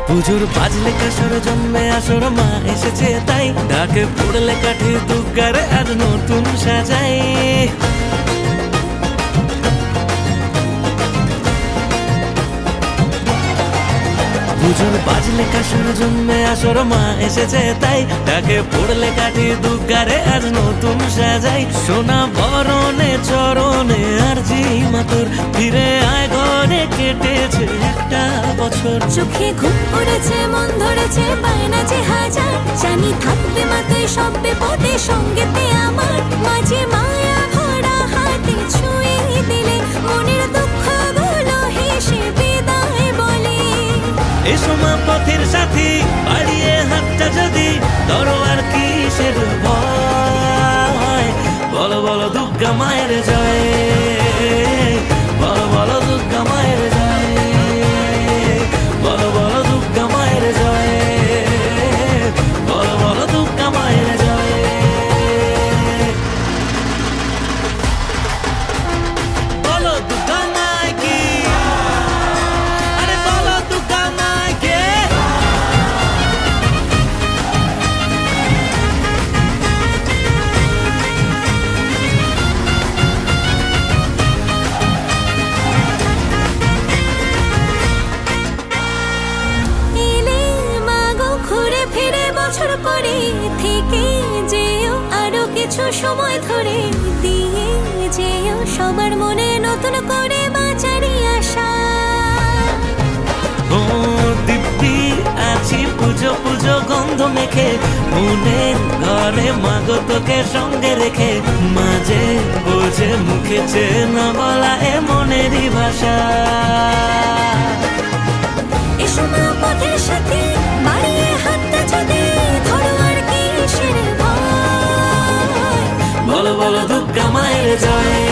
পুজোর বাজলে কাসর জন্মে আসর মা এসেছে তাই ঢাকে পড়লে কাঠি দুর্গারে আর নতুন সাজাই। পুজোর বাজলে কাসর জন্মে আসর মা এসেছে তাই ঢাকে পড়লে কাঠি দুর্গারে আর নতুন সাজাই। সোনা বরণে চরণে আর জি মাতর ফিরে আয় ঘরে কেটেছে একটা বছর। চোখে ঘুম পড়েছে মন ধরেছে বায়না যে হাজার জানি থাকবে মাথায় সব বিপদে সঙ্গেতে আমার মাঝে মায়া ভরা হাতে ছুঁয়ে দিলে মনের দুঃখগুলো হেসে বিদায় বলে। এসো মা পথের সাথী বাড়িয়ে হাতটা যদি ধরো আর কিসের ভয়। বলো বলো দুর্গা মায়ের জয়, বলো বলো দুর্গা মায়ের জয়, বলো বলো দুর্গা মায়ের জয়, বলো বলো দুর্গা মায়ের জয়। বলো দুর্গা মায় কি, আরে বলো দুর্গা মায় কে। এলে মাগো ঘুরে ফিরে বছর পরে থেকে যেও আরো কিছু সময় ধরে দিয়ে যেও সবার মনে নতুন করে বাঁচারি আশা। ও দিব্যি আছি পুজো পুজো গন্ধ মেখে মনের ঘরে মাগো তোকে সঙ্গে রেখে মাঝে বোঝে মুখে চেনা বলা এ মনেরই ভাষা। এসো মা পথের সাথে বাড়িয়ে হাতটা যদি ধরো আর কিসের ভয়। বলো বলো দুর্গা মায়ের জয়।